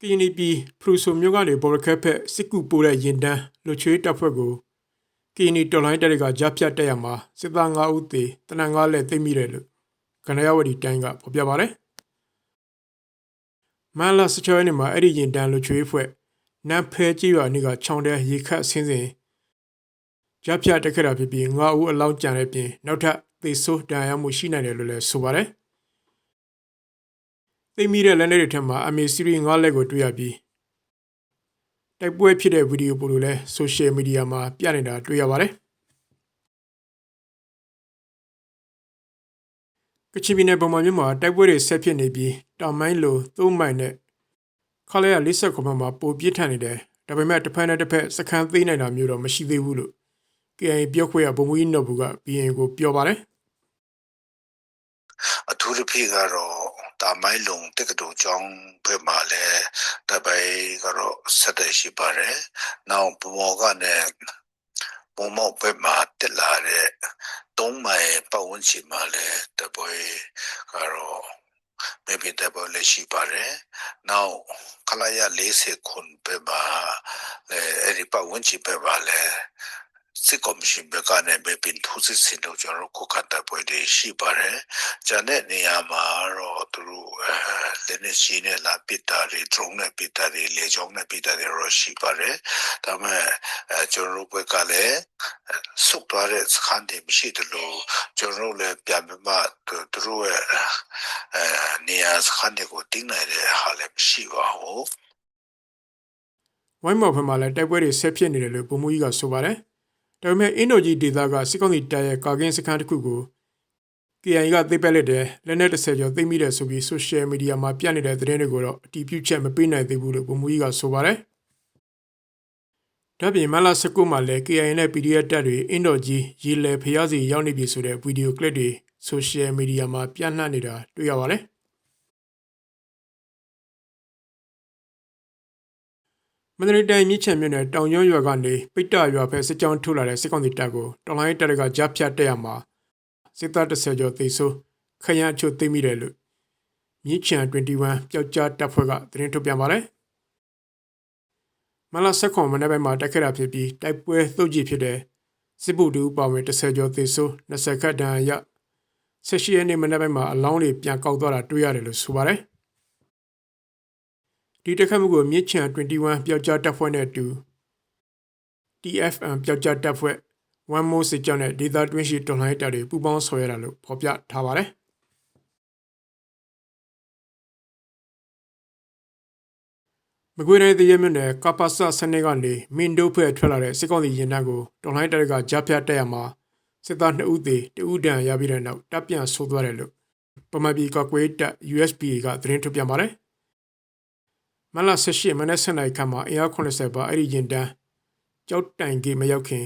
ကရင်ပြည်ဖရူဆိုမြို့ကနေဘော်ရခက်ဖက်စစ်ကူပိုးတဲ့ရင်တန်းလူချွေးတပ်ဖွဲ့ကိုကရင်တော်လိုင်းတပ်တွေကကြားဖြတ်တက်ရမှာစစ်သား9ဦးသေတနင်္ဂနွေလက်သိမ်းမိတယ်လို့ကနရဝတီတိုင်းကဖော်ပြပါတယ်။မန်လာစချောင်းနေမှာအဲ့ဒီရင်တန်းလူချွေးဖွဲ့နန်းဖဲကြီးရွာနေကချောင်းတဲ့ရေခတ်ဆင်းစဉ်ကြားဖြတ်တက်ခဲ့တာဖြစ်ပြီး9ဦးအလောင်းကြံတဲ့ပြင်နောက်ထပ်သေဆုံးဒဏ်ရာမှုရှိနိုင်တယ်လို့လည်းဆိုပါတယ်။သိမ်းမိတဲ့လက်နက်တွေထက်မှာအမေစီရီ9လက်ကိုတွေ့ရပြီးတိုက်ပွဲဖြစ်တဲ့ဗီဒီယိုပို့လို့လည်းဆိုရှယ်မီဒီယာမှာပြနေတာတွေ့ရပါတယ်။ကချင်ပြည်နယ်ပုံမှန်မြို့မှာတိုက်ပွဲတွေဆက်ဖြစ်နေပြီးတောင်ပိုင်းလို3မိုင်နဲ့ခလာရ49မှာပိုပြစ်ထန်နေတယ်။ဒါပေမဲ့တစ်ဖက်နဲ့တစ်ဖက်စခန်းသိမ်းနိုင်တာမျိုးတော့မရှိသေးဘူးလို့ KIA ပြောခွင့်ရဗိုလ်မှူးကြီးနော်ဘူးက BN ကိုပြောပါတယ်။အထူးသဖြင့်ကတော့တာမိုင်းလုံတက္ကသိုလ်ကျောင်းဘက်မှာလည်းတပိုင်ကတော့ဆက်တဲ့ရှိပါတယ်။နောက်ဘောကနဲ့ပုံမောက်ဘက်မှာတက်လာတဲ့3မိုင်ပတ်ဝန်းကျင်မှာလည်းတပိုင်ကတော့မြေပြင်တပိုင်လည်းရှိပါတယ်။နောက်ခလာရ40ခွန်ဘက်မှာအဲ့ဒီပတ်ဝန်းကျင်ဘက်မှာလည်းစစ်ကော်မရှင်ဘက်ကနေမြေပြင်ထိုးစစ်ဆင်တော့ကျွန်တော်ကိုကတ်တပ်ပွဲတွေရှိပါတယ်။ဂျန်တဲ့နေရာမှာတော့သူတို့လက်နေရှိနေလာပစ်တာတွေ drone နဲ့ပစ်တာတွေလေကြောင်းနဲ့ပစ်တာတွေတော့ရှိပါတယ်။ဒါပေမဲ့ကျွန်တော်ဘက်ကလည်းစုပ်သွားတဲ့စခန်းတွေမရှိတယ်လို့ကျွန်တော်လည်းပြန်ပြီးမှသူတို့ရဲ့နေရာစခန်းတွေကိုတင်းနိုင်တဲ့ဟာလည်းမရှိပါဘူး။ဝိုင်းမော်ဘက်မှာလည်းတိုက်ပွဲတွေဆက်ဖြစ်နေတယ်လို့ဗိုလ်မှူးကြီးကဆိုပါတယ်။ဒါပေမဲ့အင်ဒိုဂျီဒေသကစစ်ကောင်စီတပ်ရဲ့ကာကင်းစခန်းတစ်ခုကို KIA ကသိမ်းပိုက်လိုက်တဲ့လက်နက်30ကျော်သိမ်းမိတယ်ဆိုပြီးဆိုရှယ်မီဒီယာမှာပြနေတဲ့သတင်းတွေကိုတော့အတည်ပြုချက်မပေးနိုင်သေးဘူးလို့ဗိုလ်မှူးကြီးကဆိုပါတယ်။ဒါပြင်မလာ19မှာလည်း KIA နဲ့ PDF တပ်တွေအင်ဒိုဂျီရေလယ်ဖျားစီရောက်နေပြီဆိုတဲ့ဗီဒီယိုကလစ်တွေဆိုရှယ်မီဒီယာမှာပြန့်နှံ့နေတာတွေ့ရပါတယ်။မန္တလေးတိုင်းမြစ်ချံမြို့နယ်တောင်ကျွန်းရွာကနေပိတ္တရွာဖက်စစ်ကြောင်းထုတ်လာတဲ့စစ်ကောင်စီတပ်ကိုတော်လိုင်းတပ်တွေကကြားဖြတ်တက်ရမှာစစ်သား30ကျော်သေဆုံးခရမ်းအချို့သိမ်းမိတယ်လို့မြစ်ချံ21ပျောက်ကြားတပ်ဖွဲ့ကသတင်းထုတ်ပြန်ပါတယ်။မလာဆက်ခွန်မနေ့ပိုင်းမှာတိုက်ခတ်တာဖြစ်ပြီးတိုက်ပွဲသုတ်ကြီးဖြစ်တဲ့စစ်ဗိုလ်တူပါဝင်30ကျော်သေဆုံး20ခတ်ဒဏ်ရာ18ရက်နေ့မနေ့ပိုင်းမှာအလောင်းတွေပြန်ကောက်သွားတာတွေ့ရတယ်လို့ဆိုပါတယ်။ဒီတက်ခတ်မှုကိုမြစ်ချံ21ပျောက်ကြားတပ်ဖွဲ့နဲ့အတူ TFM ပျောက်ကြားတပ်ဖွဲ့1မိုးစစ်ကြောင်းနဲ့ဒေသတွင်းရှိတော်လှန်ရေးတပ်တွေပူးပေါင်းဆောင်ရွက်တာလို့ဖော်ပြထားပါတယ်။မကွေးတိုင်းတရမြို့နယ်ကပ္ပစစနစ်ကနေမင်းတို့ဖက်ထွက်လာတဲ့စစ်ကောင်စီရင်တန်းကိုတော်လှန်ရေးတပ်ကကြားဖြတ်တက်ရမှာစစ်သား2ဦးသေ2ဦးဒဏ်ရာရပြီးတဲ့နောက်တပ်ပြန်ဆိုးသွားတယ်လို့ပမပီကော့ကွေးတပ် USPA ကသတင်းထုတ်ပြန်ပါတယ်။မလ18မနက်7:00နာရီခန့်မှာအင်အား80ပါအဲ့ဒီရင်တန်းကြောက်တိုင်ကြီးမရောက်ခင်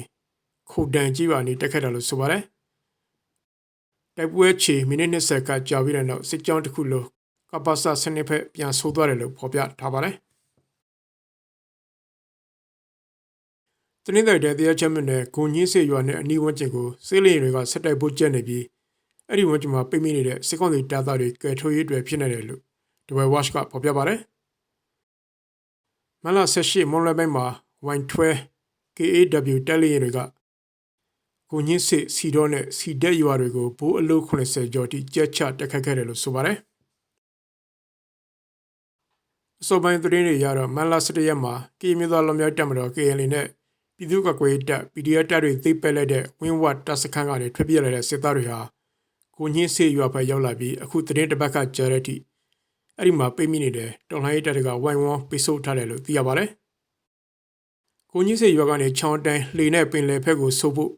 ခုတန်ကြီးပါနေတက်ခတ်တယ်လို့ဆိုပါတယ်။တိုက်ပွဲချီမိနစ်20ခန့်ကြာပြီးတဲ့နောက်စစ်ကြောင်းတစ်ခုလုံးကပ္ပစစနစ်ဖက်ပြန်ဆိုးသွားတယ်လို့ဖော်ပြထားပါတယ်။တနင်္သာရီတိုင်းတရားချမ်းမြို့နယ်ဂုံညင်းစေရွာနဲ့အနီးဝန်းကျင်ကိုစစ်လေယာဉ်တွေကဆက်တိုက်ပို့ကျက်နေပြီးအဲ့ဒီဝန်းကျင်မှာပိတ်မိနေတဲ့စစ်ကောင်စီတပ်သားတွေကယ်ထုတ်ရေးတွေဖြစ်နေတယ်လို့ဒဝဲဝါ့ချ်ကဖော်ပြပါတယ်။မလ18မွန်လွယ်ပိုင်းမှာ112 KAW တက်လေယာဉ်တွေကကိုညင်းစစ်စီတော့နဲ့စီတက်ရွာတွေကိုဘိုးအလို့80ကျော်တိကြက်ချတက်ခတ်ခဲ့တယ်လို့ဆိုပါတယ်။အစောပိုင်းသတင်းတွေရတော့မန်လာ17ရက်မှာကီမျိုးသားလွန်မြောက်တပ်မတော် KNL နဲ့ပြည်သူ့ကာကွယ်ရေးတပ် PDF တပ်တွေသိပ်ပက်လိုက်တဲ့ဝင်းဝတ်တပ်စခန်းကနေထွက်ပြေးလာတဲ့စစ်သားတွေဟာကိုညင်းစစ်ရွာဘက်ရောက်လာပြီးအခုသတင်းတစ်ပတ်ခန့်ကြာတဲ့အထိအဲ့ဒီမှာပိတ်မိနေတဲ့တော်လှန်ရေးတပ်တွေကဝိုင်းဝန်းပိတ်ဆို့ထားတယ်လို့သိရပါတယ်။ကိုညင်းစစ်ရွာကနေချောင်းတိုင်းလှေနဲ့ပင်လယ်ဖက်ကိုဆိုဖို့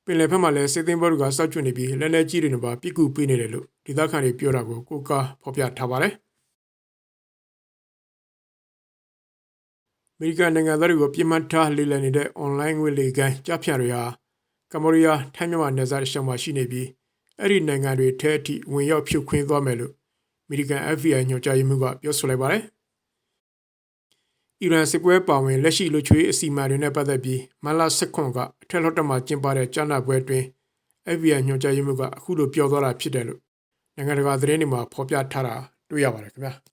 ပင်လယ်ဖက်မှာလည်းစစ်သည်ဘော်ကစောက်ကျွနေပြီးလက်လက်ကြီးတွေနဲ့ပါပြစ်ကူပေးနေတယ်လို့ဒေသခံတွေပြောတာကိုကိုကားဖော်ပြထားပါတယ်။အမေရိကန်နိုင်ငံသားတွေကိုပြစ်မှတ်ထားလေလံနေတဲ့ online ငွေလေကိုင်းကြားဖြတ်တွေဟာကမ္ဘောဒီးယားထိုင်းမြန်မာနယ်စပ်ရှောင်းမှာရှိနေပြီးအဲ့ဒီနိုင်ငံတွေထဲအထိဝင်ရောက်ဖြုတ်ခွင်းသွားမယ်လို့အမေရိကန် FBI ညွှန်ကြားရေးမှူးကပြောဆိုလိုက်ပါတယ်။အီရန်စစ်ပွဲပါဝင်လက်ရှိလူချွေးအစီအမံတွေနဲ့ပတ်သက်ပြီးမလာ19ကအထက်လွှတ်တော်မှာကျင်းပတဲ့ကြားနာပွဲအတွင်း FBI ညွှန်ကြားရေးမှူးကအခုလိုပြောသွားတာဖြစ်တယ်လို့နိုင်ငံတကာသတင်းတွေမှာဖော်ပြထားတာတွေ့ရပါတယ်ခင်ဗျာ။